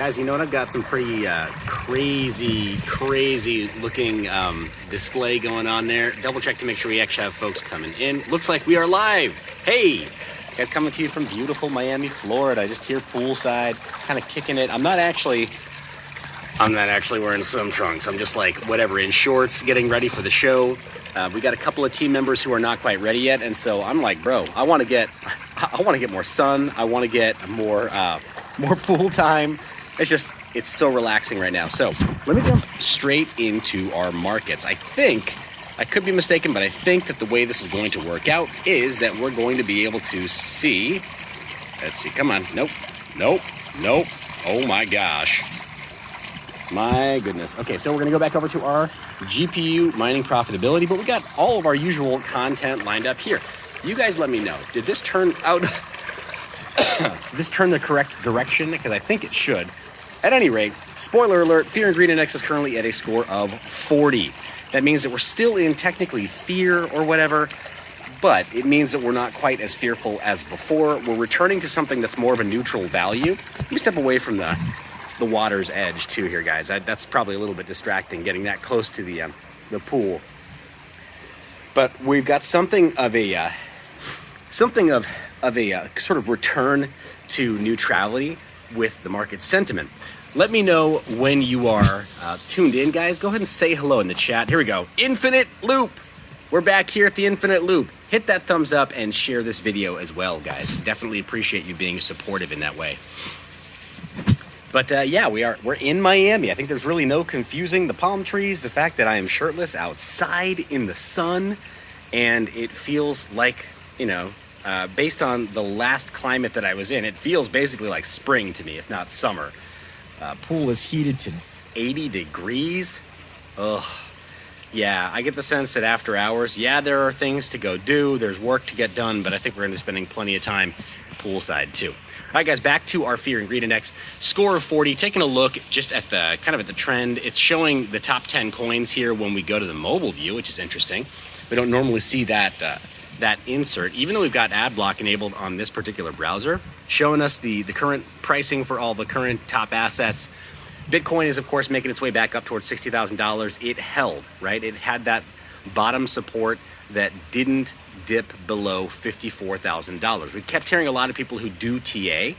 Guys, you know what? I've got some pretty crazy looking display going on there. Double check to make sure we actually have folks coming in. Looks like we are live. Hey, guys, coming to you from beautiful Miami, Florida. Just here poolside, kind of kicking it. I'm not actually wearing swim trunks. I'm just like whatever, in shorts, getting ready for the show. We got a couple of team members who are not quite ready yet, and so I'm like, bro, I want to get more sun. I want to get more pool time. It's so relaxing right now. So let me jump straight into our markets. I could be mistaken, but I think that the way this is going to work out is that we're going to be able to see. Let's see. Come on. Nope. Oh my gosh. My goodness. Okay, so we're going to go back over to our GPU mining profitability, but we got all of our usual content lined up here. You guys let me know. Did this turn out? The correct direction? Because I think it should. At any rate, spoiler alert, Fear and Greed Index is currently at a score of 40. That means that we're still in technically fear or whatever, but it means that we're not quite as fearful as before. We're returning to something that's more of a neutral value. Let me step away from the water's edge too here, guys. That's probably a little bit distracting, getting that close to the pool. But we've got something of a sort of return to neutrality with the market sentiment. Let me know when you are tuned in, guys. Go ahead and say hello in the chat. Here we go. Infinite Loop. We're back here at the Infinite Loop. Hit that thumbs up and share this video as well, guys. Definitely appreciate you being supportive in that way. But yeah, we're in Miami. I think there's really no confusing the palm trees, the fact that I am shirtless outside in the sun, and it feels like, based on the last climate that I was in, it feels basically like spring to me, if not summer. Pool is heated to 80 degrees. Ugh. Yeah, I get the sense that after hours, there are things to go do. There's work to get done, but I think we're going to be spending plenty of time poolside too. All right, guys, back to our Fear and Greed Index. Score of 40. Taking a look just at the trend. It's showing the top 10 coins here when we go to the mobile view, which is interesting. We don't normally see that insert, even though we've got ad block enabled on this particular browser, showing us the current pricing for all the current top assets. Bitcoin is, of course, making its way back up towards $60,000. It held, right? It had that bottom support that didn't dip below $54,000. We kept hearing a lot of people who do TA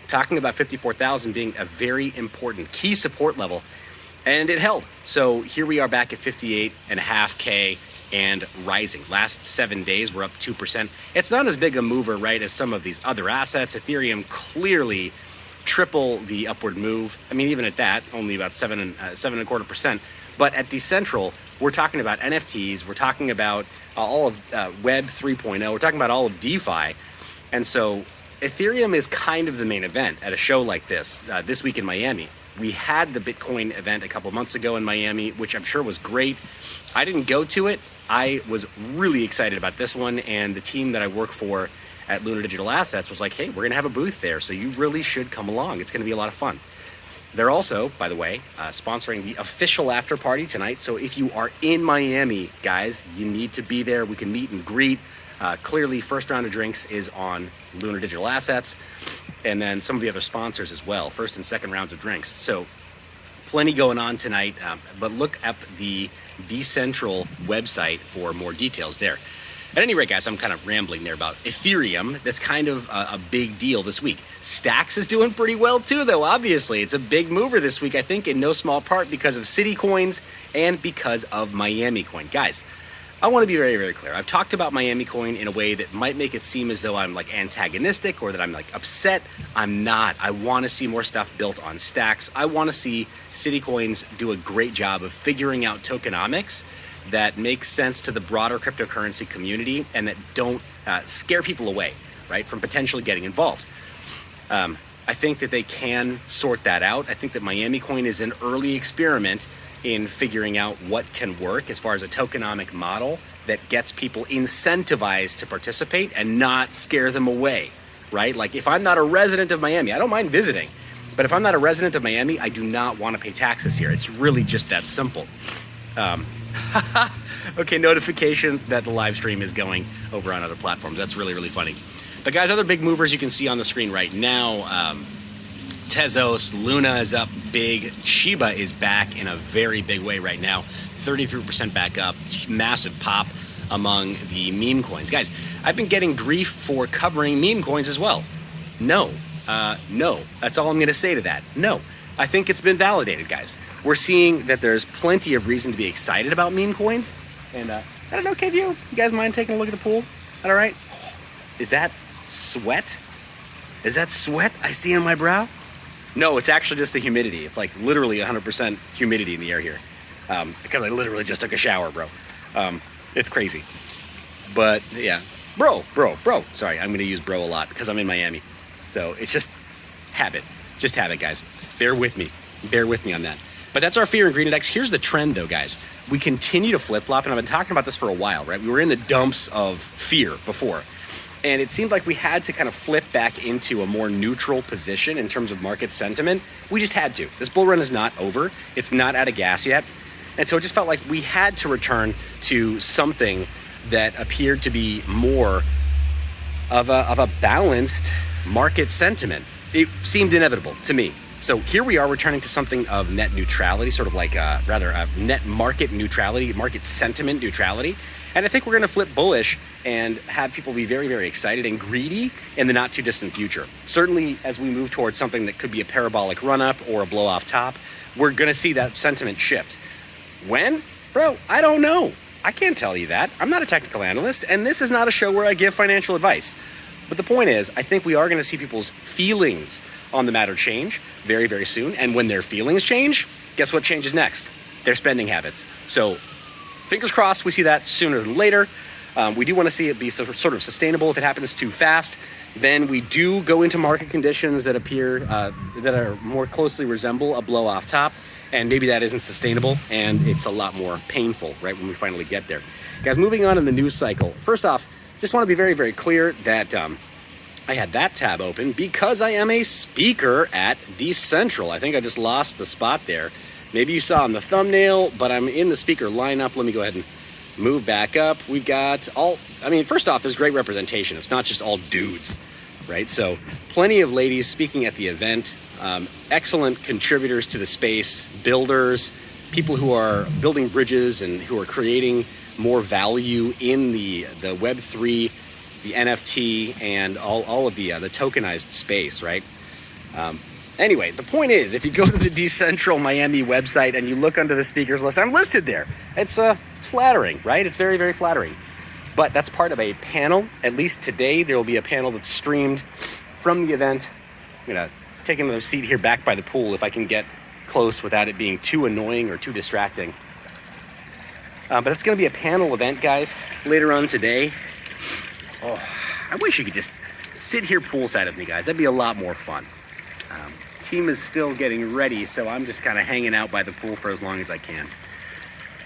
talking about 54,000 being a very important key support level, and it held. So here we are back at 58.5K and rising. Last 7 days, we're up 2%. It's not as big a mover, right, as some of these other assets. Ethereum clearly triple the upward move. I mean, even at that, only about 7.25%. But at Decentral, we're talking about NFTs. We're talking about all of Web 3.0. We're talking about all of DeFi. And so Ethereum is kind of the main event at a show like this, this week in Miami. We had the Bitcoin event a couple months ago in Miami, which I'm sure was great. I didn't go to it. I was really excited about this one, and the team that I work for at Lunar Digital Assets was like, hey, we're going to have a booth there, so you really should come along. It's going to be a lot of fun. They're also, by the way, sponsoring the official after party tonight, so if you are in Miami, guys, you need to be there. We can meet and greet. Clearly, first round of drinks is on Lunar Digital Assets, and then some of the other sponsors as well, first and second rounds of drinks. So plenty going on tonight, but look up the Decentral website for more details there. At any rate, guys, I'm kind of rambling there about Ethereum. That's kind of a big deal this week. Stacks is doing pretty well too, though, obviously. It's a big mover this week, I think, in no small part because of City Coins and because of Miami Coin. Guys, I want to be very, very clear. I've talked about Miami Coin in a way that might make it seem as though I'm like antagonistic or that I'm like upset. I'm not. I want to see more stuff built on Stacks. I want to see City Coins do a great job of figuring out tokenomics that makes sense to the broader cryptocurrency community and that don't scare people away, right, from potentially getting involved. I think that they can sort that out. I think that Miami Coin is an early experiment in figuring out what can work as far as a tokenomic model that gets people incentivized to participate and not scare them away, right? Like if I'm not a resident of Miami, I don't mind visiting, but if I'm not a resident of Miami, I do not want to pay taxes here. It's really just that simple. Okay, notification that the live stream is going over on other platforms. That's really, really funny. But guys, other big movers you can see on the screen right now. Tezos, Luna is up big. Shiba is back in a very big way right now. 33% back up. Massive pop among the meme coins. Guys, I've been getting grief for covering meme coins as well. No. No. That's all I'm going to say to that. No. I think it's been validated, guys. We're seeing that there's plenty of reason to be excited about meme coins. And I don't know, KVU, you guys mind taking a look at the pool? All right? Is that sweat? Is that sweat I see on my brow? No, it's actually just the humidity. It's like literally 100% humidity in the air here. Because I literally just took a shower, bro. It's crazy. But yeah, bro. Sorry, I'm gonna use bro a lot because I'm in Miami. So it's just habit. Just habit, guys. Bear with me on that. But that's our fear and greed index. Here's the trend though, guys. We continue to flip-flop, and I've been talking about this for a while, right? We were in the dumps of fear before. And it seemed like we had to kind of flip back into a more neutral position in terms of market sentiment. We just had to. This bull run is not over. It's not out of gas yet. And so it just felt like we had to return to something that appeared to be more of a balanced market sentiment. It seemed inevitable to me. So here we are returning to something of net neutrality, sort of like a net market neutrality, market sentiment neutrality. And I think we're going to flip bullish and have people be very, very excited and greedy in the not too distant future. Certainly as we move towards something that could be a parabolic run up or a blow off top, we're going to see that sentiment shift. When? Bro, I don't know. I can't tell you that. I'm not a technical analyst, and this is not a show where I give financial advice. But the point is, I think we are going to see people's feelings on the matter change very, very soon. And when their feelings change, guess what changes next? Their spending habits. So fingers crossed we see that sooner than later. We do want to see it be sort of sustainable. If it happens too fast, then we do go into market conditions that appear, that are more closely resemble a blow off top. And maybe that isn't sustainable, and it's a lot more painful, right, when we finally get there. Guys, moving on in the news cycle. First off, just want to be very, very clear that I had that tab open because I am a speaker at Decentral. I think I just lost the spot there. Maybe you saw on the thumbnail, but I'm in the speaker lineup. Let me go ahead and move back up. We've got first off, there's great representation. It's not just all dudes, right? So plenty of ladies speaking at the event. Excellent contributors to the space, builders, people who are building bridges and who are creating more value in the Web3, the NFT, and all of the tokenized space, right? Anyway, the point is, if you go to the Decentral Miami website and you look under the speakers list, I'm listed there. It's flattering, right? It's very, very flattering. But that's part of a panel. At least today, there will be a panel that's streamed from the event. I'm going to take another seat here back by the pool if I can get close without it being too annoying or too distracting. But it's going to be a panel event, guys, later on today. Oh, I wish you could just sit here poolside with me, guys. That'd be a lot more fun. Team is still getting ready, so I'm just kind of hanging out by the pool for as long as I can.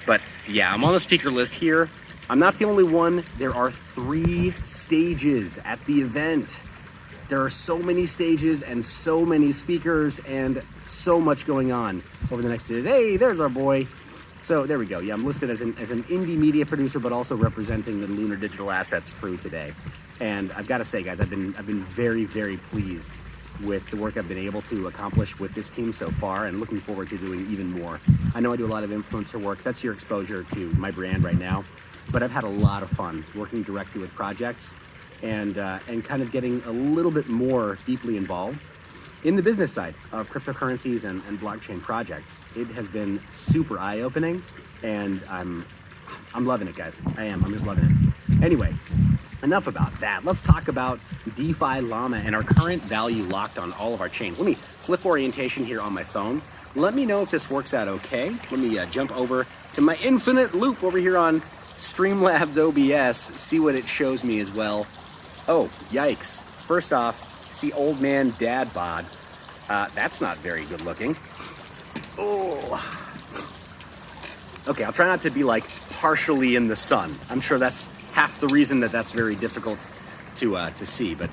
But yeah, I'm on the speaker list here. I'm not the only one. There are 3 stages at the event. There are so many stages and so many speakers and so much going on over the next days. Hey, there's our boy. So there we go. Yeah, I'm listed as an indie media producer, but also representing the Lunar Digital Assets crew today. And I've got to say, guys, I've been very, very pleased with the work I've been able to accomplish with this team so far, and looking forward to doing even more. I know I do a lot of influencer work. That's your exposure to my brand right now. But I've had a lot of fun working directly with projects and kind of getting a little bit more deeply involved in the business side of cryptocurrencies and blockchain projects. It has been super eye-opening, and I'm loving it, guys. I'm just loving it. Anyway, enough about that. Let's talk about DeFi Llama and our current value locked on all of our chains. Let me flip orientation here on my phone. Let me know if this works out okay. Let me jump over to my infinite loop over here on Streamlabs OBS, see what it shows me as well. Oh, yikes. First off, see old man dad bod. That's not very good looking. Oh. Okay, I'll try not to be like partially in the sun. I'm sure that's half the reason that's very difficult to see, but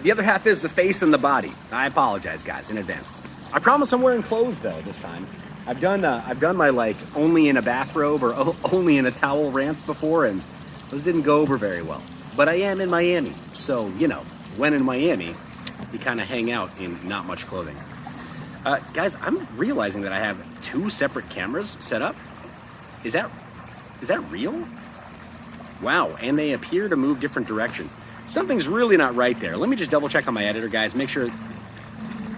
the other half is the face and the body. I apologize, guys, in advance. I promise I'm wearing clothes though this time. I've done my like only in a bathrobe or only in a towel rants before, and those didn't go over very well. But I am in Miami, so you know, when in Miami, you kind of hang out in not much clothing. Guys, I'm realizing that I have 2 separate cameras set up. Is that real? Wow, and they appear to move different directions. Something's really not right there. Let me just double check on my editor, guys, make sure.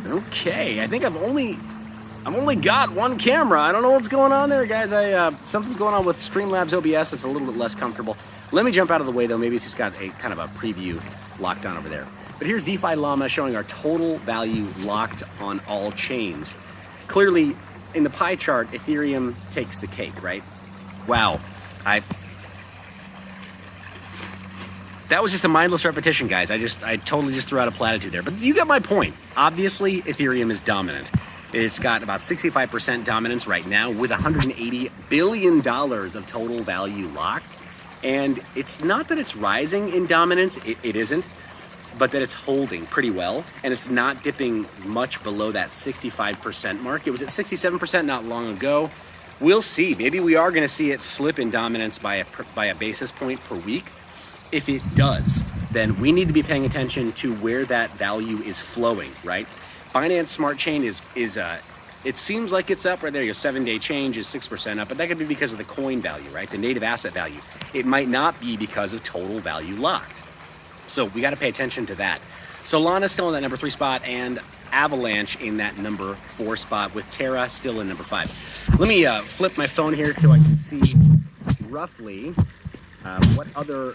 Okay, I think I've only got 1 camera. I don't know what's going on there, guys. Something's going on with Streamlabs OBS. It's a little bit less comfortable. Let me jump out of the way, though. Maybe it's just got a kind of a preview locked on over there. But here's DeFi Llama showing our total value locked on all chains. Clearly, in the pie chart, Ethereum takes the cake, right? Wow. That was just a mindless repetition, guys. I totally just threw out a platitude there. But you got my point. Obviously, Ethereum is dominant. It's got about 65% dominance right now with $180 billion of total value locked. And it's not that it's rising in dominance, it isn't, but that it's holding pretty well. And it's not dipping much below that 65% mark. It was at 67% not long ago. We'll see. Maybe we are going to see it slip in dominance by a basis point per week. If it does, then we need to be paying attention to where that value is flowing, right? Binance Smart Chain is it seems like it's up right there. Your 7-day change is 6% up, but that could be because of the coin value, right? The native asset value. It might not be because of total value locked. So we got to pay attention to that. Solana's still in that number 3 spot, and Avalanche in that number 4 spot, with Terra still in number 5. Let me flip my phone here so I can see roughly what other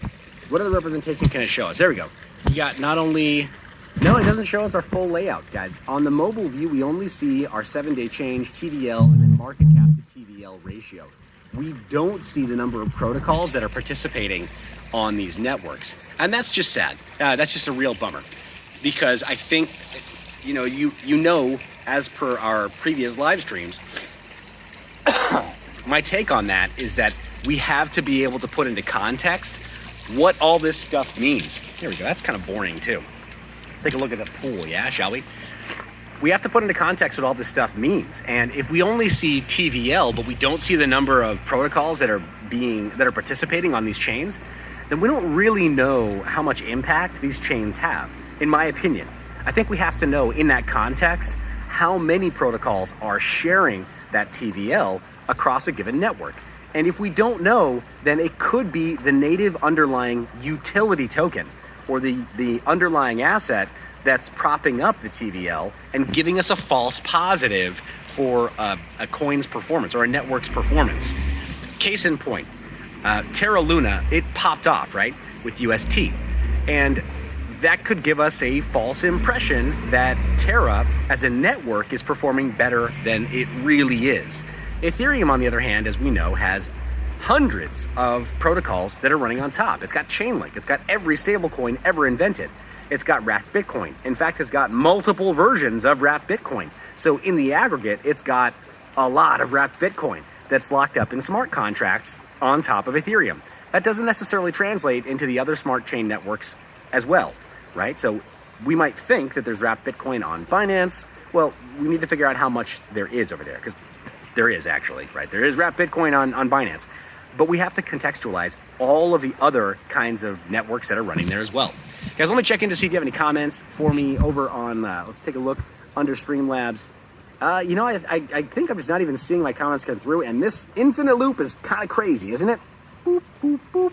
representation can it show us. There we go. We got not only... No, it doesn't show us our full layout, guys. On the mobile view, we only see our 7-day change, TVL, and then market cap to TVL ratio. We don't see the number of protocols that are participating on these networks. And that's just sad. That's just a real bummer. Because I think, you know, as per our previous live streams, my take on that is that we have to be able to put into context what all this stuff means. There we go. That's kind of boring, too. Take a look at the pool, yeah, shall we? We have to put into context what all this stuff means. And if we only see TVL, but we don't see the number of protocols that are participating on these chains, then we don't really know how much impact these chains have, in my opinion. I think we have to know in that context how many protocols are sharing that TVL across a given network. And if we don't know, then it could be the native underlying utility token, or the underlying asset that's propping up the TVL and giving us a false positive for a coin's performance or a network's performance. Case in point, Terra Luna, it popped off, right, with UST. And that could give us a false impression that Terra as a network is performing better than it really is. Ethereum, on the other hand, as we know, has hundreds of protocols that are running on top. It's got Chainlink. It's got every stablecoin ever invented. It's got wrapped Bitcoin. In fact, it's got multiple versions of wrapped Bitcoin. So in the aggregate, it's got a lot of wrapped Bitcoin that's locked up in smart contracts on top of Ethereum. That doesn't necessarily translate into the other smart chain networks as well, right? So we might think that there's wrapped Bitcoin on Binance. Well, we need to figure out how much there is over there, because there is actually, right? There is wrapped Bitcoin on Binance. But we have to contextualize all of the other kinds of networks that are running there as well. Guys, let me check in to see if you have any comments for me over on, let's take a look under Streamlabs. I think I'm just not even seeing my comments come through, and this infinite loop is kind of crazy, isn't it? Boop, boop, boop.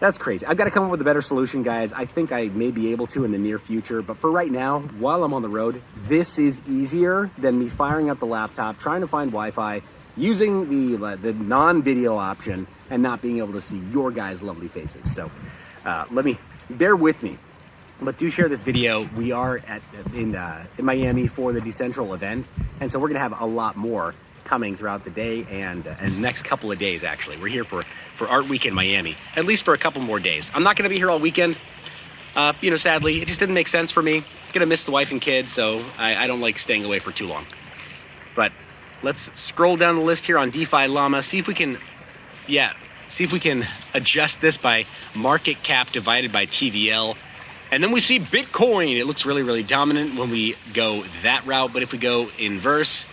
That's crazy. I've got to come up with a better solution, guys. I think I may be able to in the near future, but for right now, while I'm on the road, this is easier than me firing up the laptop, trying to find Wi-Fi, using the non-video option, and not being able to see your guys' lovely faces. So bear with me, but do share this video. We are in Miami for the Decentral event, and so we're gonna have a lot more coming throughout the day and the next couple of days. Actually, we're here for Art Week in Miami, at least for a couple more days. I'm not going to be here all weekend. Sadly, it just didn't make sense for me. Gonna miss the wife and kids, so I don't like staying away for too long. But let's scroll down the list here on DeFi Llama, see if we can adjust this by market cap divided by TVL. And then we see Bitcoin. It looks really, really dominant when we go that route, but if we go inverse,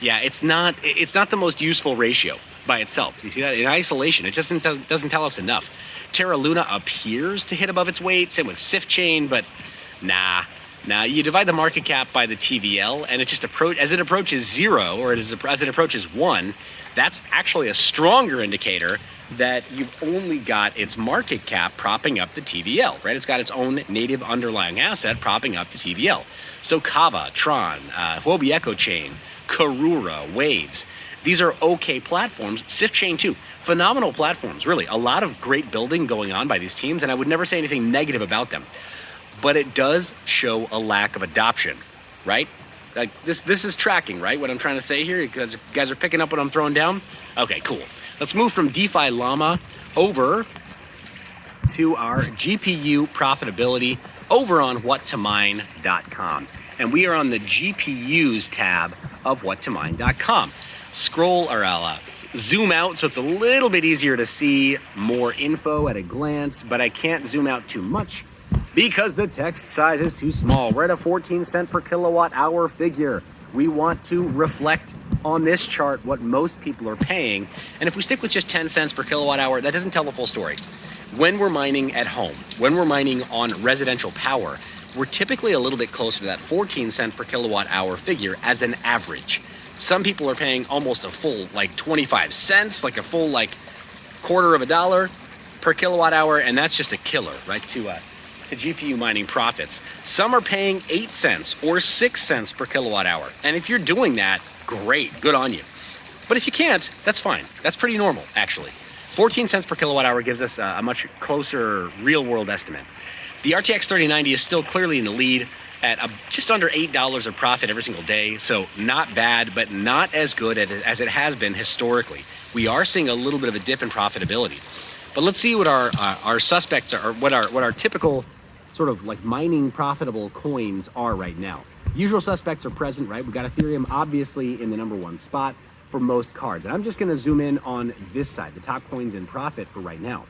yeah, it's not the most useful ratio by itself. You see that in isolation, it just doesn't tell us enough. Terra Luna appears to hit above its weight, same with Sif Chain, but nah. Now, you divide the market cap by the TVL, and it just as it approaches 0, or as it approaches 1, that's actually a stronger indicator that you've only got its market cap propping up the TVL, right? It's got its own native underlying asset propping up the TVL. So Kava, Tron, Huobi Echo Chain, Karura, Waves, these are okay platforms. Sif Chain too, phenomenal platforms, really. A lot of great building going on by these teams, and I would never say anything negative about them. But it does show a lack of adoption, right? Like this is tracking, right? What I'm trying to say here, you guys are picking up what I'm throwing down? Okay, cool. Let's move from DeFi Llama over to our GPU profitability over on whattomine.com. And we are on the GPUs tab of whattomine.com. Scroll or I'll zoom out so it's a little bit easier to see more info at a glance, but I can't zoom out too much because the text size is too small. We're at a 14 cent per kilowatt hour figure. We want to reflect on this chart what most people are paying. And if we stick with just 10 cents per kilowatt hour, that doesn't tell the full story. When we're mining at home, when we're mining on residential power, we're typically a little bit closer to that 14 cent per kilowatt hour figure as an average. Some people are paying almost a full 25 cents, like a full quarter of a dollar per kilowatt hour, and that's just a killer, right, to GPU mining profits. Some are paying 8 cents or 6 cents per kilowatt hour. And if you're doing that, great, good on you. But if you can't, that's fine. That's pretty normal, actually. 14 cents per kilowatt hour gives us a much closer real world estimate. The RTX 3090 is still clearly in the lead at just under $8 of profit every single day. So not bad, but not as good as it has been historically. We are seeing a little bit of a dip in profitability. But let's see what our suspects are, what our typical sort of mining profitable coins are right now. Usual suspects are present, right? We got Ethereum obviously in the #1 spot for most cards. And I'm just going to zoom in on this side, the top coins in profit for right now.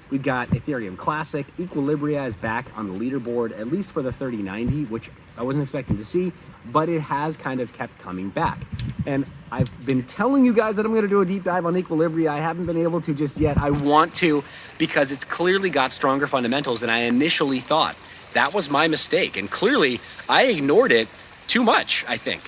We've got Ethereum Classic. Equilibria is back on the leaderboard, at least for the 3090, which I wasn't expecting to see, but it has kind of kept coming back. And I've been telling you guys that I'm going to do a deep dive on Equilibria. I haven't been able to just yet. I want to because it's clearly got stronger fundamentals than I initially thought. That was my mistake. And clearly, I ignored it too much, I think.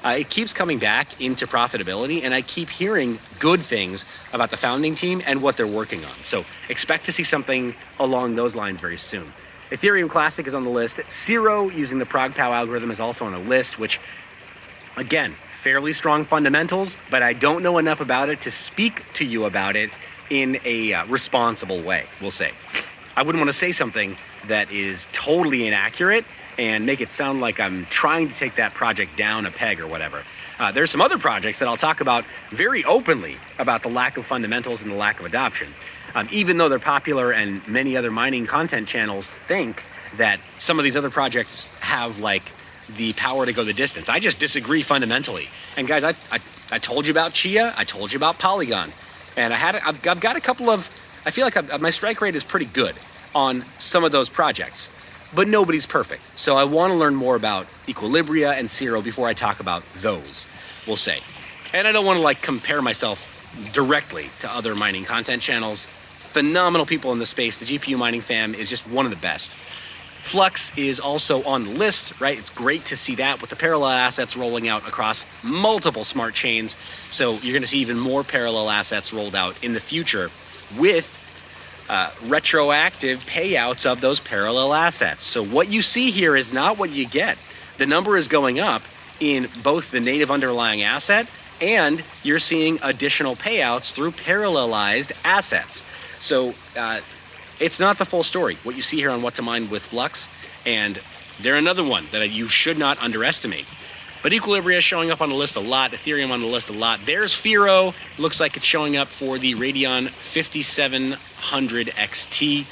It keeps coming back into profitability, and I keep hearing good things about the founding team and what they're working on. So expect to see something along those lines very soon. Ethereum Classic is on the list. Zero, using the ProgPow algorithm, is also on a list, which, again, fairly strong fundamentals, but I don't know enough about it to speak to you about it in a responsible way, we'll say. I wouldn't want to say something that is totally inaccurate and make it sound like I'm trying to take that project down a peg or whatever. There's some other projects that I'll talk about very openly about the lack of fundamentals and the lack of adoption. Even though they're popular and many other mining content channels think that some of these other projects have the power to go the distance. I just disagree fundamentally. And guys, I told you about Chia, I told you about Polygon, and I've got a couple of, I feel like my strike rate is pretty good on some of those projects. But nobody's perfect. So I want to learn more about Equilibria and Zero before I talk about those, we'll say. And I don't want to compare myself directly to other mining content channels. Phenomenal people in the space. The GPU mining fam is just one of the best. Flux is also on the list, right? It's great to see that with the parallel assets rolling out across multiple smart chains. So you're going to see even more parallel assets rolled out in the future with retroactive payouts of those parallel assets. So what you see here is not what you get. The number is going up in both the native underlying asset and you're seeing additional payouts through parallelized assets. So it's not the full story. What you see here on What to Mine with Flux, and they're another one that you should not underestimate. But Equilibria is showing up on the list a lot. Ethereum on the list a lot. There's Firo. Looks like it's showing up for the Radeon 5700 XT.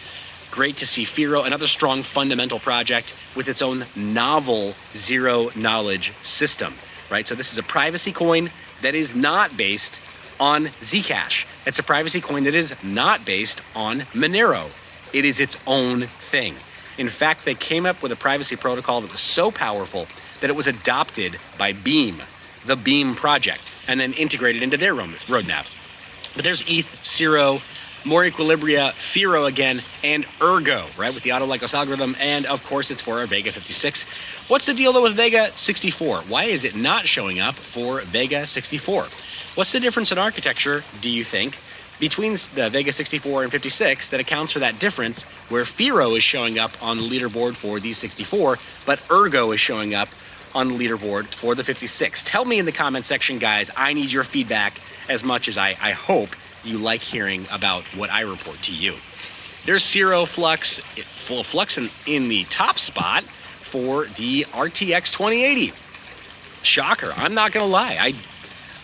Great to see Firo, another strong fundamental project with its own novel zero-knowledge system, right? So this is a privacy coin that is not based on Zcash. It's a privacy coin that is not based on Monero. It is its own thing. In fact, they came up with a privacy protocol that was so powerful that it was adopted by Beam, the Beam project, and then integrated into their roadmap. But there's ETH, Zero, more Equilibria, Firo again, and Ergo, right, with the Auto-Lycos algorithm, and of course it's for our Vega 56. What's the deal though with Vega 64? Why is it not showing up for Vega 64? What's the difference in architecture, do you think, between the Vega 64 and 56 that accounts for that difference, where Firo is showing up on the leaderboard for the 64, but Ergo is showing up on the leaderboard for the 56? Tell me in the comment section, guys. I need your feedback as much as I hope you like hearing about what I report to you. There's Zero Flux, full Flux in the top spot for the RTX 2080. Shocker, I'm not gonna lie.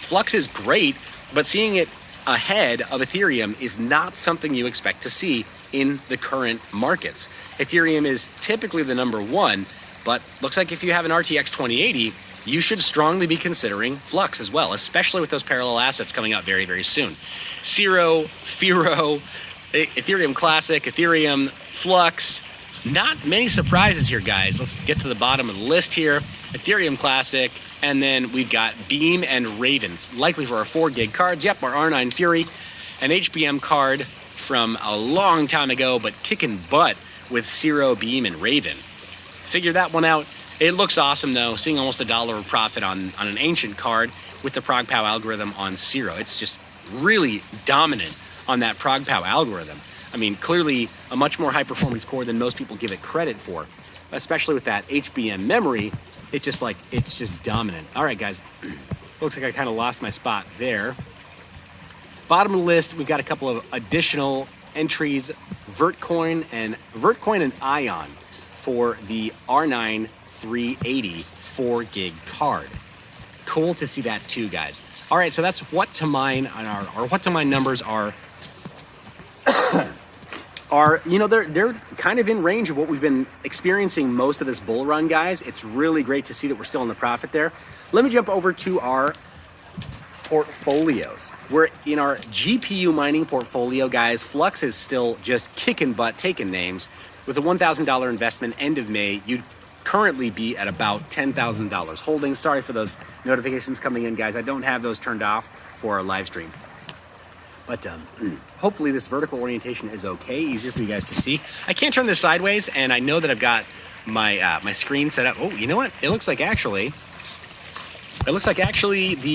Flux is great, but seeing it ahead of Ethereum is not something you expect to see in the current markets. Ethereum is typically the number one, but looks like if you have an RTX 2080, you should strongly be considering Flux as well, especially with those parallel assets coming out very, very soon. Zero, Firo, Ethereum Classic, Ethereum, Flux. Not many surprises here, guys. Let's get to the bottom of the list here. Ethereum Classic, and then we've got Beam and Raven, likely for our 4 gig cards. Yep, our R9 Fury, an HBM card from a long time ago, but kicking butt with Zero, Beam, and Raven. Figure that one out. It looks awesome though, seeing almost $1 of profit on an ancient card with the ProgPow algorithm on Zero. It's just really dominant on that ProgPow algorithm. I mean, clearly a much more high performance core than most people give it credit for, especially with that HBM memory. It's just dominant. All right, guys, looks like I kind of lost my spot there. Bottom of the list, we've got a couple of additional entries, Vertcoin and Ion for the R9 380 4 gig card. Cool to see that too, guys. All right, so that's what to mine on our what to mine numbers are. They're kind of in range of what we've been experiencing most of this bull run, guys. It's really great to see that we're still in the profit there. Let me jump over to our portfolios. We're in our GPU mining portfolio, guys. Flux is still just kicking butt, taking names. With a $1,000 investment end of May, you'd currently be at about $10,000 holding. Sorry for those notifications coming in, guys. I don't have those turned off for our live stream. But hopefully this vertical orientation is okay, easier for you guys to see. I can't turn this sideways, and I know that I've got my my screen set up. Oh, you know what? It looks like actually the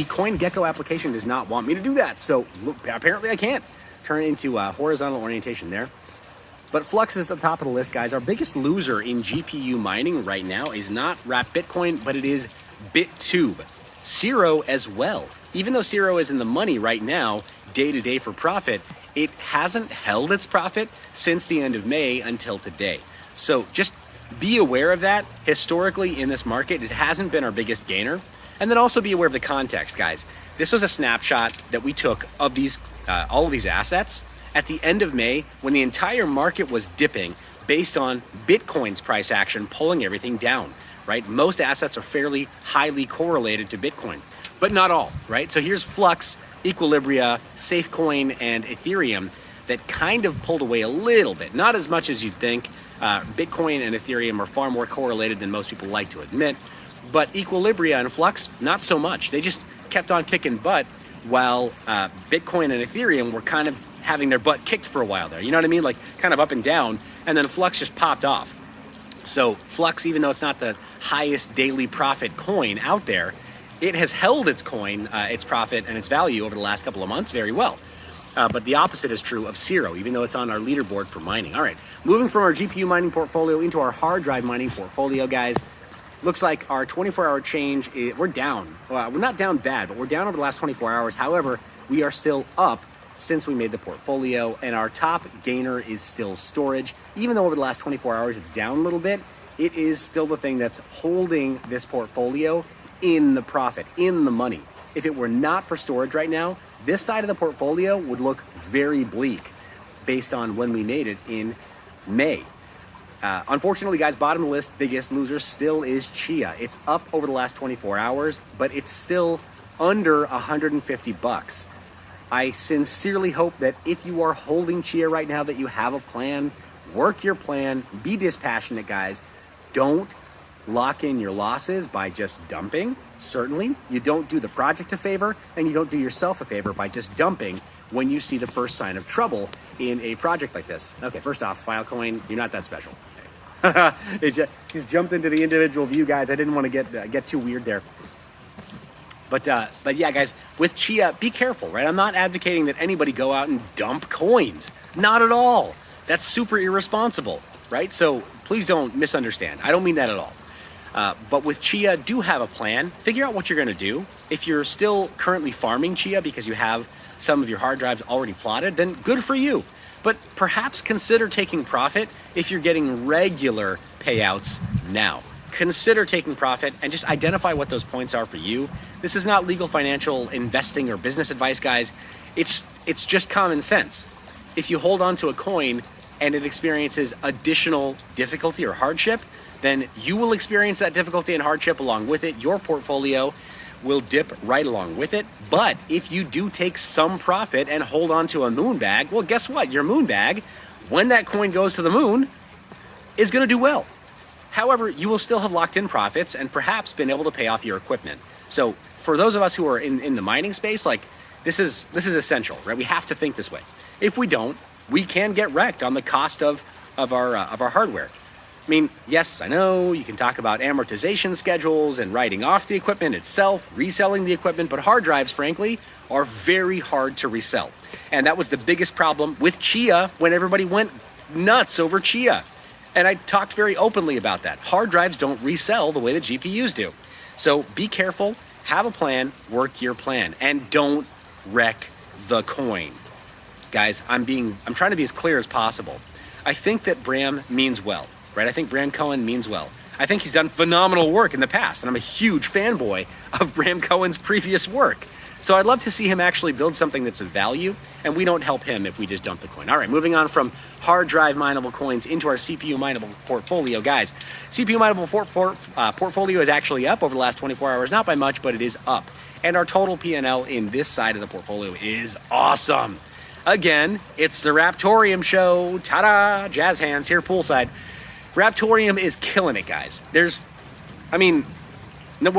CoinGecko application does not want me to do that. So apparently I can't turn it into horizontal orientation there. But Flux is at the top of the list, guys. Our biggest loser in GPU mining right now is not Wrap Bitcoin, but it is BitTube. Zero as well. Even though Zero is in the money right now, day to day for profit, it hasn't held its profit since the end of May until today. So just be aware of that. Historically in this market, it hasn't been our biggest gainer. And then also be aware of the context, guys. This was a snapshot that we took of these all of these assets at the end of May, when the entire market was dipping based on Bitcoin's price action pulling everything down, right? Most assets are fairly highly correlated to Bitcoin, but not all, right? So here's Flux, Equilibria, Safecoin, and Ethereum that kind of pulled away a little bit. Not as much as you'd think. Bitcoin and Ethereum are far more correlated than most people like to admit, but Equilibria and Flux, not so much. They just kept on kicking butt while Bitcoin and Ethereum were kind of having their butt kicked for a while there. You know what I mean? Like kind of up and down, and then Flux just popped off. So Flux, even though it's not the highest daily profit coin out there, it has held its coin, its profit and its value over the last couple of months very well. But the opposite is true of Zero, even though it's on our leaderboard for mining. All right, moving from our GPU mining portfolio into our hard drive mining portfolio, guys. Looks like our 24-hour change, we're down. Well, we're not down bad, but we're down over the last 24 hours. However, we are still up since we made the portfolio, and our top gainer is still storage. Even though over the last 24 hours it's down a little bit, it is still the thing that's holding this portfolio in the profit, in the money. If it were not for storage right now, this side of the portfolio would look very bleak based on when we made it in May. Unfortunately, guys, bottom of the list, biggest loser still is Chia. It's up over the last 24 hours, but it's still under 150 bucks. I sincerely hope that if you are holding Chia right now, that you have a plan, work your plan, be dispassionate, guys. Don't lock in your losses by just dumping. Certainly, you don't do the project a favor, and you don't do yourself a favor by just dumping when you see the first sign of trouble in a project like this. Okay, first off, Filecoin, you're not that special. He's jumped into the individual view, guys. I didn't want to get too weird there. But yeah, guys, with Chia, be careful, right? I'm not advocating that anybody go out and dump coins. Not at all. That's super irresponsible, right? So please don't misunderstand. I don't mean that at all. But with Chia, do have a plan. Figure out what you're going to do. If you're still currently farming Chia because you have some of your hard drives already plotted, then good for you. But perhaps consider taking profit if you're getting regular payouts now. Consider taking profit and just identify what those points are for you. This is not legal financial investing or business advice, guys. It's just common sense. If you hold on to a coin and it experiences additional difficulty or hardship, then you will experience that difficulty and hardship along with it. Your portfolio will dip right along with it. But if you do take some profit and hold on to a moon bag, well, guess what? Your moon bag, when that coin goes to the moon, is going to do well. However, you will still have locked in profits and perhaps been able to pay off your equipment. So for those of us who are in the mining space, like this is essential, right? We have to think this way. If we don't, we can get wrecked on the cost of our hardware. I mean, yes, I know you can talk about amortization schedules and writing off the equipment itself, reselling the equipment, but hard drives, frankly, are very hard to resell. And that was the biggest problem with Chia when everybody went nuts over Chia. And I talked very openly about that. Hard drives don't resell the way that GPUs do. So be careful, have a plan, work your plan, and don't wreck the coin. Guys, I'm trying to be as clear as possible. I think that Bram means well. Right? I think Bram Cohen means well. I think he's done phenomenal work in the past, and I'm a huge fanboy of Bram Cohen's previous work. So I'd love to see him actually build something that's of value, and we don't help him if we just dump the coin. All right, moving on from hard drive mineable coins into our CPU mineable portfolio. Guys, CPU mineable portfolio is actually up over the last 24 hours, not by much, but it is up. And our total P&L in this side of the portfolio is awesome. Again, it's the Raptorium show. Ta-da! Jazz hands here poolside. Raptorium is killing it, guys. What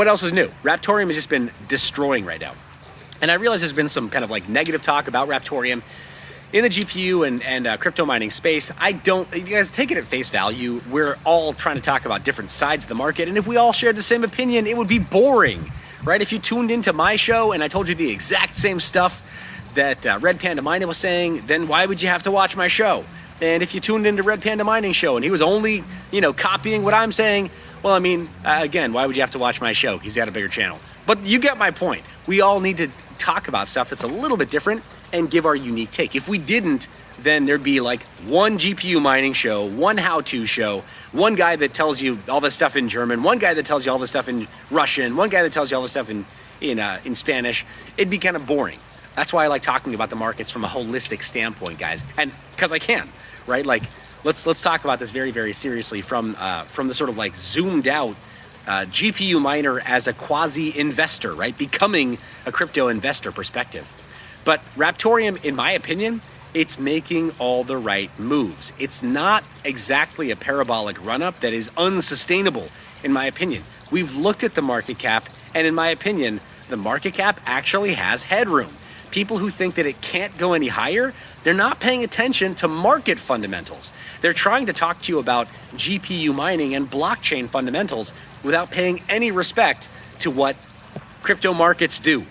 else is new? Raptorium has just been destroying right now. And I realize there's been some kind of like negative talk about Raptorium in the GPU and crypto mining space. You guys take it at face value. We're all trying to talk about different sides of the market. And if we all shared the same opinion, it would be boring, right? If you tuned into my show and I told you the exact same stuff that Red Panda Mining was saying, then why would you have to watch my show? And if you tuned into Red Panda Mining show and he was only, copying what I'm saying, well, again, why would you have to watch my show? He's got a bigger channel. But you get my point. We all need to talk about stuff that's a little bit different and give our unique take. If we didn't, then there'd be like one GPU mining show, one how-to show, one guy that tells you all this stuff in German, one guy that tells you all this stuff in Russian, one guy that tells you all this stuff in Spanish. It'd be kind of boring. That's why I like talking about the markets from a holistic standpoint, guys. And because I can. Right? Like, let's talk about this very, very seriously from the sort of like zoomed out GPU miner as a quasi-investor, right? Becoming a crypto investor perspective. But Raptorium, in my opinion, it's making all the right moves. It's not exactly a parabolic run-up that is unsustainable, in my opinion. We've looked at the market cap, and in my opinion, the market cap actually has headroom. People who think that it can't go any higher, they're not paying attention to market fundamentals. They're trying to talk to you about GPU mining and blockchain fundamentals without paying any respect to what crypto markets do,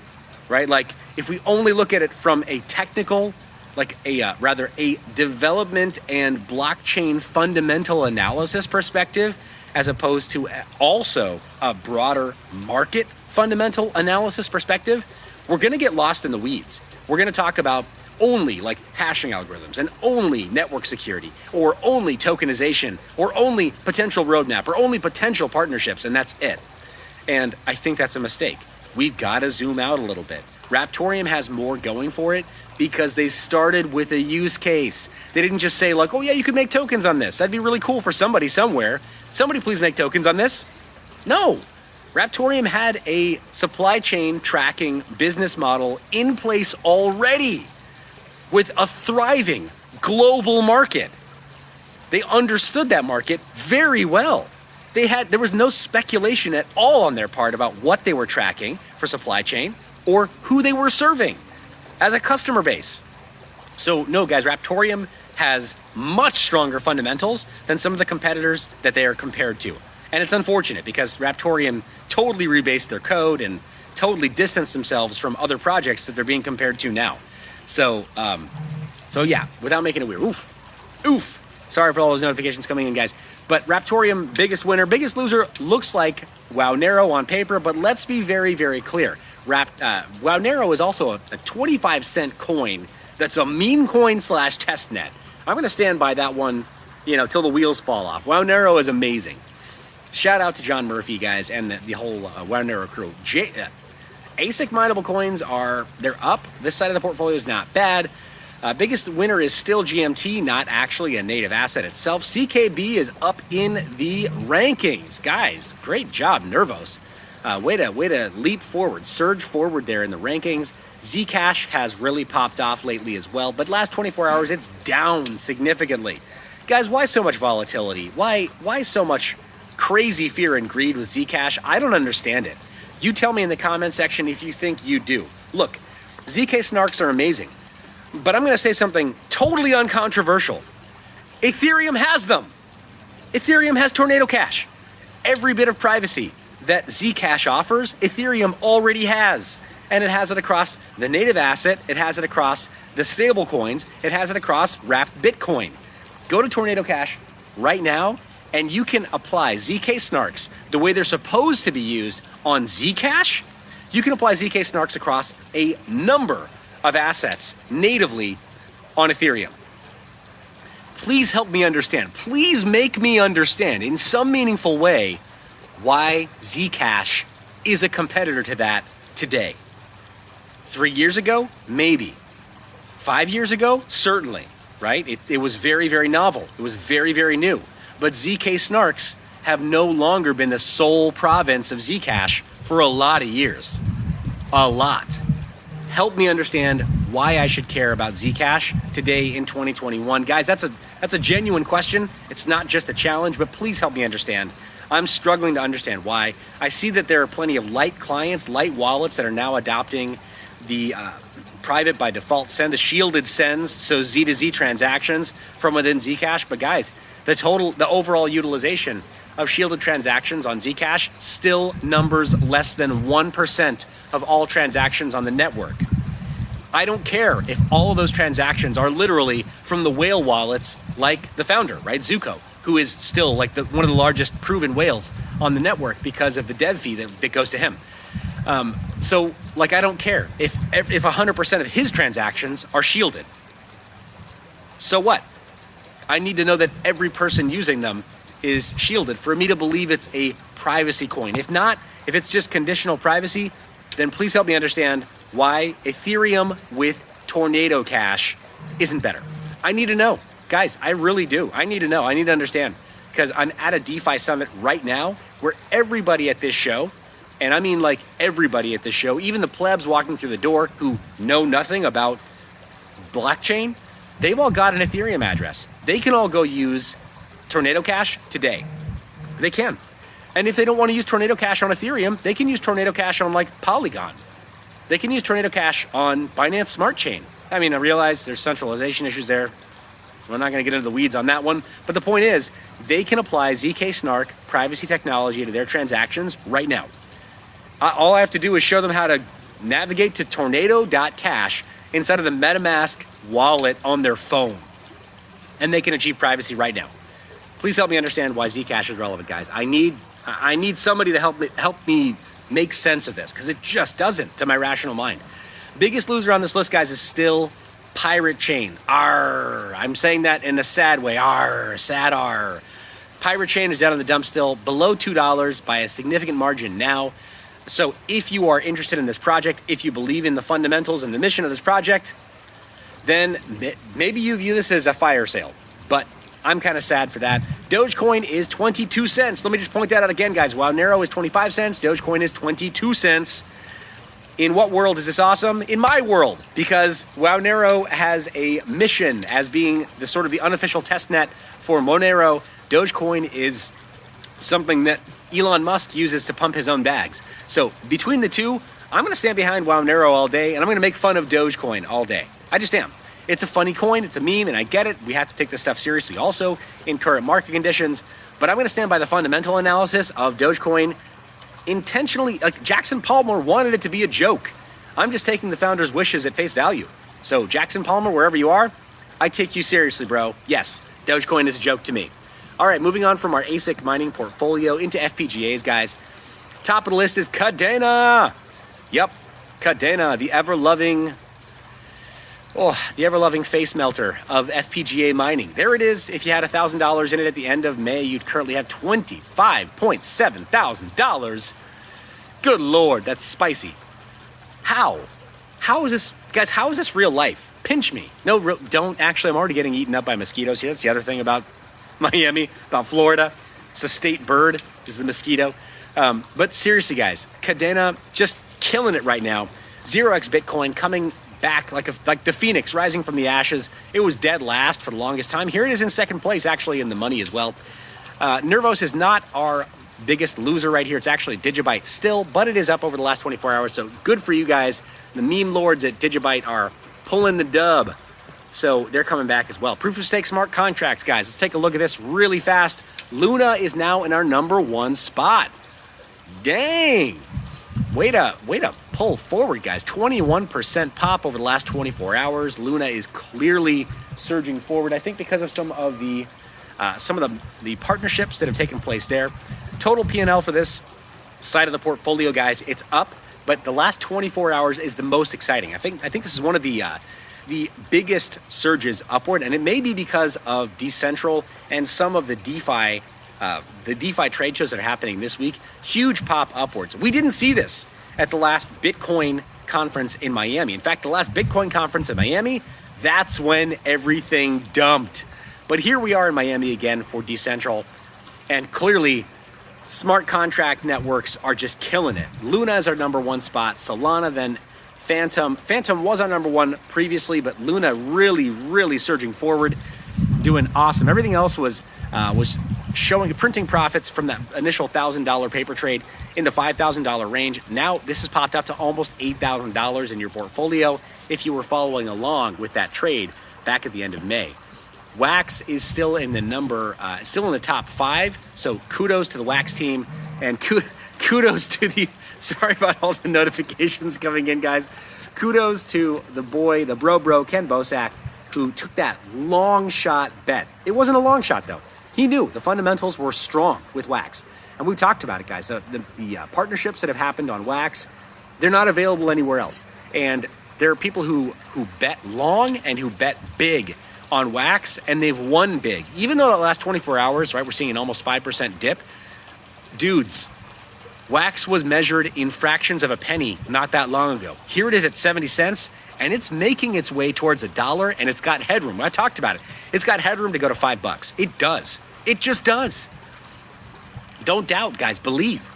right? Like, if we only look at it from a technical, like a development and blockchain fundamental analysis perspective, as opposed to also a broader market fundamental analysis perspective, we're going to get lost in the weeds. We're going to talk about only like hashing algorithms and only network security or only tokenization or only potential roadmap or only potential partnerships, and that's it. And I think that's a mistake. We've got to zoom out a little bit. Raptorium has more going for it because they started with a use case. They didn't just say like, oh yeah, you could make tokens on this. That'd be really cool for somebody somewhere. Somebody please make tokens on this. No. Raptorium had a supply chain tracking business model in place already with a thriving global market. They understood that market very well. There was no speculation at all on their part about what they were tracking for supply chain or who they were serving as a customer base. So no, guys, Raptorium has much stronger fundamentals than some of the competitors that they are compared to. And it's unfortunate because Raptorium totally rebased their code and totally distanced themselves from other projects that they're being compared to now. So yeah, without making it weird. Oof. Sorry for all those notifications coming in, guys. But Raptorium, biggest winner. Biggest loser looks like WowNarrow on paper, but let's be very, very clear. WowNarrow is also a 25-cent coin that's a meme coin / testnet. I'm going to stand by that one, till the wheels fall off. WowNarrow is amazing. Shout out to John Murphy, guys, and the whole WowNarrow crew. ASIC mineable coins they're up. This side of the portfolio is not bad. Biggest winner is still GMT, not actually a native asset itself. CKB is up in the rankings. Guys, great job, Nervos. Way to leap forward, surge forward there in the rankings. Zcash has really popped off lately as well, but last 24 hours, it's down significantly. Guys, why so much volatility? Why so much crazy fear and greed with Zcash? I don't understand it. You tell me in the comment section if you think you do. Look, ZK snarks are amazing. But I'm going to say something totally uncontroversial. Ethereum has them. Ethereum has Tornado Cash. Every bit of privacy that Zcash offers, Ethereum already has. And it has it across the native asset. It has it across the stable coins. It has it across wrapped Bitcoin. Go to Tornado Cash right now, and you can apply ZK snarks the way they're supposed to be used on Zcash. You can apply ZK snarks across a number of assets natively on Ethereum. Please help me understand. Please make me understand in some meaningful way why Zcash is a competitor to that today. 3 years ago, maybe. 5 years ago, certainly, right? It was very, very novel. It was very, very new. But ZK snarks have no longer been the sole province of Zcash for a lot of years. A lot. Help me understand why I should care about Zcash today in 2021. Guys, that's a genuine question. It's not just a challenge, but please help me understand. I'm struggling to understand why. I see that there are plenty of light clients, light wallets that are now adopting the private by default send, the shielded sends, so Z to Z transactions from within Zcash. But guys, the overall utilization of shielded transactions on Zcash still numbers less than 1% of all transactions on the network. I don't care if all of those transactions are literally from the whale wallets like the founder, right? Zuko, who is still like one of the largest proven whales on the network because of the dev fee that goes to him. So I don't care if 100% of his transactions are shielded. So what? I need to know that every person using them is shielded for me to believe it's a privacy coin. If not, if it's just conditional privacy, then please help me understand why Ethereum with Tornado Cash isn't better. I need to know. Guys, I really do. I need to know. I need to understand. Because I'm at a DeFi summit right now where everybody at this show, and I mean like everybody at this show, even the plebs walking through the door who know nothing about blockchain, they've all got an Ethereum address. They can all go use Tornado Cash today. They can. And if they don't want to use Tornado Cash on Ethereum, they can use Tornado Cash on like Polygon. They can use Tornado Cash on Binance Smart Chain. I mean, I realize there's centralization issues there. We're not going to get into the weeds on that one. But the point is, they can apply ZK Snark privacy technology to their transactions right now. All I have to do is show them how to navigate to tornado.cash inside of the MetaMask wallet on their phone. And they can achieve privacy right now. Please help me understand why Zcash is relevant, guys. I need somebody to help me make sense of this, because it just doesn't to my rational mind. Biggest loser on this list, guys, is still Pirate Chain. Arr. I'm saying that in a sad way. Arr. Sad arr. Pirate Chain is down in the dump still, below $2 by a significant margin now. So if you are interested in this project, if you believe in the fundamentals and the mission of this project, then maybe you view this as a fire sale. But I'm kind of sad for that. Dogecoin is 22 cents. Let me just point that out again, guys. WowNarrow is 25 cents. Dogecoin is 22 cents. In what world is this awesome? In my world, because WowNarrow has a mission as being the sort of the unofficial test net for Monero. Dogecoin is something that Elon Musk uses to pump his own bags. So between the two, I'm going to stand behind Monero all day, and I'm going to make fun of Dogecoin all day. I just am. It's a funny coin, it's a meme, and I get it. We have to take this stuff seriously also in current market conditions. But I'm going to stand by the fundamental analysis of Dogecoin intentionally. Like Jackson Palmer wanted it to be a joke. I'm just taking the founder's wishes at face value. So Jackson Palmer, wherever you are, I take you seriously, bro. Yes, Dogecoin is a joke to me. All right, moving on from our ASIC mining portfolio into FPGAs, guys. Top of the list is Cadena. Yep, Cadena, the ever-loving face melter of FPGA mining. There it is. If you had $1,000 in it at the end of May, you'd currently have $25.7 thousand. Good Lord, that's spicy. How? How is this, guys, how is this real life? Pinch me. No, don't. Actually, I'm already getting eaten up by mosquitoes here. That's the other thing about Miami, about Florida. It's a state bird, is the mosquito. But seriously, guys, Cadena just killing it right now. 0x Bitcoin coming back like the phoenix rising from the ashes. It was dead last for the longest time. Here it is in second place, actually in the money as well. Nervos is not our biggest loser right here. It's actually Digibyte still, but it is up over the last 24 hours. So good for you guys. The meme lords at Digibyte are pulling the dub. So they're coming back as well. Proof of stake smart contracts, guys. Let's take a look at this really fast. Luna is now in our #1 spot. Dang. Way to pull forward, guys. 21% pop over the last 24 hours. Luna is clearly surging forward. I think because of some of the partnerships that have taken place there. Total P&L for this side of the portfolio, guys, it's up, but the last 24 hours is the most exciting. I think this is one of the biggest surges upward, and it may be because of Decentral and some of the DeFi trade shows that are happening this week. Huge pop upwards. We didn't see this at the last Bitcoin conference in Miami. In fact, the last Bitcoin conference in Miami, that's when everything dumped. But here we are in Miami again for Decentral, and clearly smart contract networks are just killing it. Luna is our #1 spot. Solana, then Phantom. Phantom was our #1 previously, but Luna really surging forward, doing awesome. Everything else was printing profits from that initial $1,000 paper trade in the $5,000 range. Now this has popped up to almost $8,000 in your portfolio if you were following along with that trade back at the end of May. Wax is still in the top 5. So kudos to the Wax team, and kudos to the, sorry about all the notifications coming in, guys. Kudos to the bro, Ken Bosak, who took that long shot bet. It wasn't a long shot though. He knew the fundamentals were strong with Wax. And we talked about it, guys. The partnerships that have happened on Wax, they're not available anywhere else. And there are people who bet long and who bet big on Wax, and they've won big. Even though the last 24 hours, right, we're seeing an almost 5% dip. Dudes, Wax was measured in fractions of a penny not that long ago. Here it is at 70 cents, and it's making its way towards $1, and it's got headroom. I talked about it. It's got headroom to go to $5. It does. It just does. Don't doubt, guys. Believe.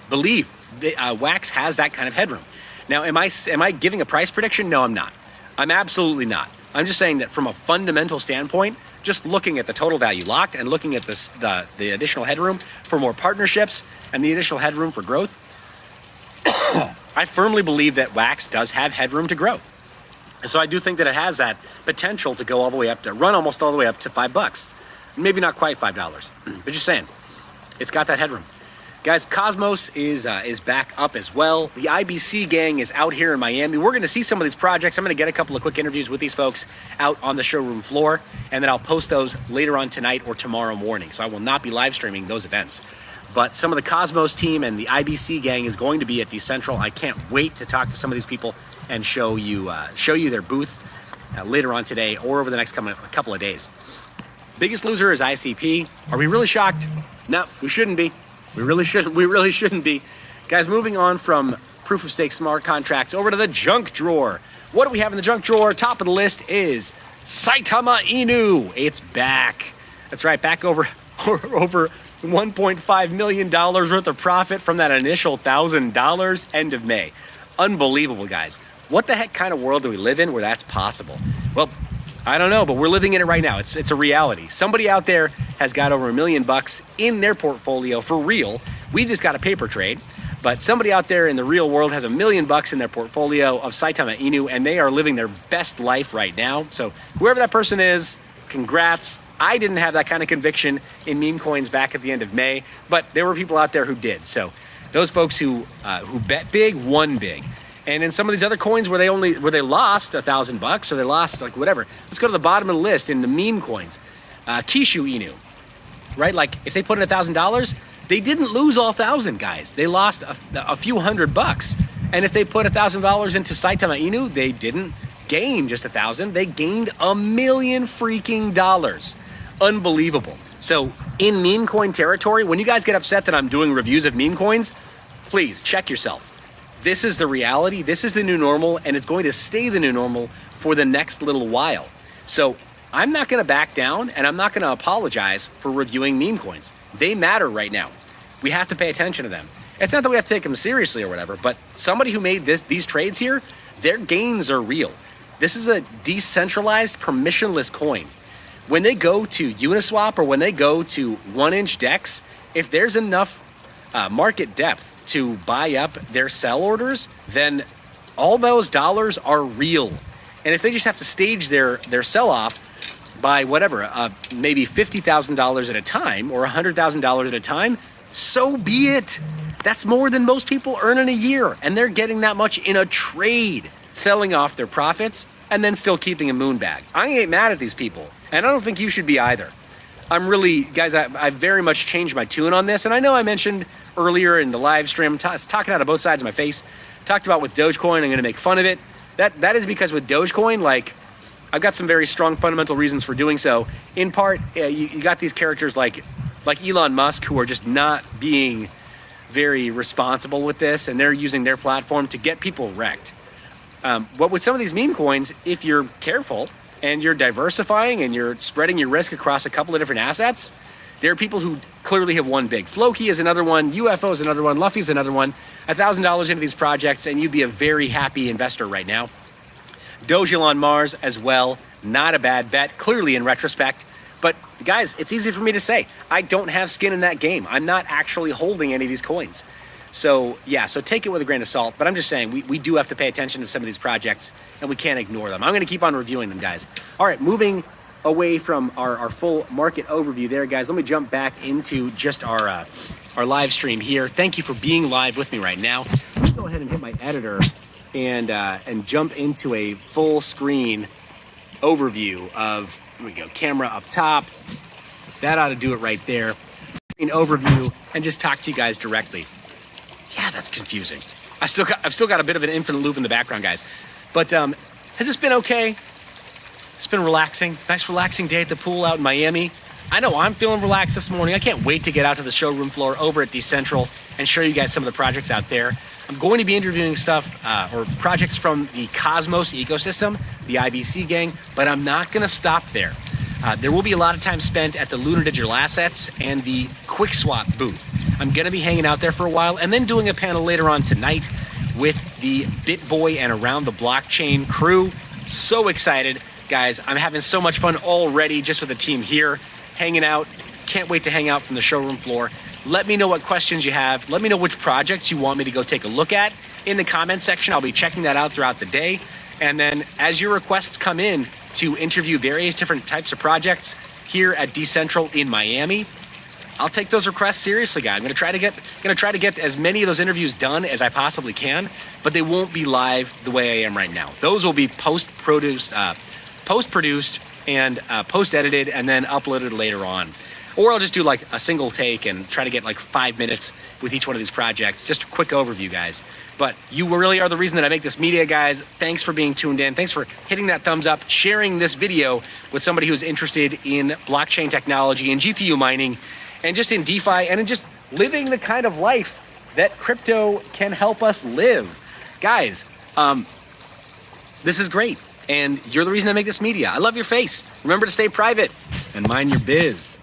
Wax has that kind of headroom. Now, am I giving a price prediction? No, I'm not. I'm absolutely not. I'm just saying that from a fundamental standpoint, just looking at the total value locked and looking at the additional headroom for more partnerships and the additional headroom for growth, I firmly believe that Wax does have headroom to grow. And so I do think that it has that potential to go all the way up, to run almost all the way up to $5. Maybe not quite $5, but just saying, it's got that headroom. Guys, Cosmos is back up as well. The IBC gang is out here in Miami. We're going to see some of these projects. I'm going to get a couple of quick interviews with these folks out on the showroom floor, and then I'll post those later on tonight or tomorrow morning. So I will not be live streaming those events. But some of the Cosmos team and the IBC gang is going to be at Decentral. I can't wait to talk to some of these people and show you their booth later on today or over the next couple of days. Biggest loser is ICP. Are we really shocked? No, we shouldn't be. We really shouldn't be. Guys, moving on from proof of stake smart contracts over to the junk drawer. What do we have in the junk drawer? Top of the list is Saitama Inu. It's back. That's right, back over $1.5 million worth of profit from that initial $1,000 end of May. Unbelievable, guys. What the heck kind of world do we live in where that's possible? Well, I don't know, but we're living in it right now. It's a reality. Somebody out there has got over $1 million in their portfolio for real. We just got a paper trade, but somebody out there in the real world has $1 million in their portfolio of Saitama Inu, and they are living their best life right now. So whoever that person is, congrats. I didn't have that kind of conviction in meme coins back at the end of May, but there were people out there who did. So those folks who bet big won big. And in some of these other coins where they lost $1,000 or they lost like whatever, let's go to the bottom of the list in the meme coins. Kishu Inu, right? Like if they put in $1,000, they didn't lose all 1,000, guys. They lost a few $100. And if they put $1,000 into Saitama Inu, they didn't gain just 1,000. They gained $1 million freaking dollars. Unbelievable. So in meme coin territory, when you guys get upset that I'm doing reviews of meme coins, please check yourself. This is the reality, this is the new normal, and it's going to stay the new normal for the next little while. So I'm not gonna back down, and I'm not gonna apologize for reviewing meme coins. They matter right now. We have to pay attention to them. It's not that we have to take them seriously or whatever, but somebody who made these trades here, their gains are real. This is a decentralized, permissionless coin. When they go to Uniswap or when they go to 1-inch DEX, if there's enough market depth to buy up their sell orders, then all those dollars are real. And if they just have to stage their sell-off by whatever, maybe $50,000 at a time or $100,000 at a time, so be it. That's more than most people earn in a year, and they're getting that much in a trade, selling off their profits and then still keeping a moon bag. I ain't mad at these people, and I don't think you should be either. I'm really, guys, I very much changed my tune on this, and I know I mentioned earlier in the live stream, talking out of both sides of my face, talked about with Dogecoin, I'm gonna make fun of it. That is because with Dogecoin, like, I've got some very strong fundamental reasons for doing so. In part, you got these characters like Elon Musk who are just not being very responsible with this, and they're using their platform to get people wrecked. But with some of these meme coins, if you're careful, and you're diversifying and you're spreading your risk across a couple of different assets, there are people who clearly have won big. Floki is another one, UFO is another one, Luffy is another one. $1,000 into these projects and you'd be a very happy investor right now. Doge on Mars as well, not a bad bet, clearly in retrospect. But guys, it's easy for me to say, I don't have skin in that game. I'm not actually holding any of these coins. So yeah, so take it with a grain of salt, but I'm just saying we do have to pay attention to some of these projects and we can't ignore them. I'm gonna keep on reviewing them, guys. All right, moving away from our full market overview there, guys, let me jump back into just our live stream here. Thank you for being live with me right now. Let's go ahead and hit my editor and jump into a full screen overview of, here we go, camera up top. That ought to do it right there. Screen overview and just talk to you guys directly. Yeah, that's confusing. I've still got a bit of an infinite loop in the background, guys. But has this been okay? It's been relaxing. Nice relaxing day at the pool out in Miami. I know I'm feeling relaxed this morning. I can't wait to get out to the showroom floor over at Decentral and show you guys some of the projects out there. I'm going to be interviewing stuff or projects from the Cosmos ecosystem, the IBC gang, but I'm not going to stop there. There will be a lot of time spent at the Lunar Digital Assets and the QuickSwap booth. I'm going to be hanging out there for a while and then doing a panel later on tonight with the BitBoy and Around the Blockchain crew. So excited, guys. I'm having so much fun already just with the team here, hanging out. Can't wait to hang out from the showroom floor. Let me know what questions you have. Let me know which projects you want me to go take a look at in the comment section. I'll be checking that out throughout the day. And then as your requests come in to interview various different types of projects here at Decentral in Miami, I'll take those requests seriously, guys. I'm gonna try to get as many of those interviews done as I possibly can, but they won't be live the way I am right now. Those will be post-produced and post-edited and then uploaded later on. Or I'll just do like a single take and try to get like 5 minutes with each one of these projects. Just a quick overview, guys. But you really are the reason that I make this media, guys. Thanks for being tuned in. Thanks for hitting that thumbs up, sharing this video with somebody who's interested in blockchain technology and GPU mining and just in DeFi and in just living the kind of life that crypto can help us live. Guys, this is great. And you're the reason I make this media. I love your face. Remember to stay private and mind your biz.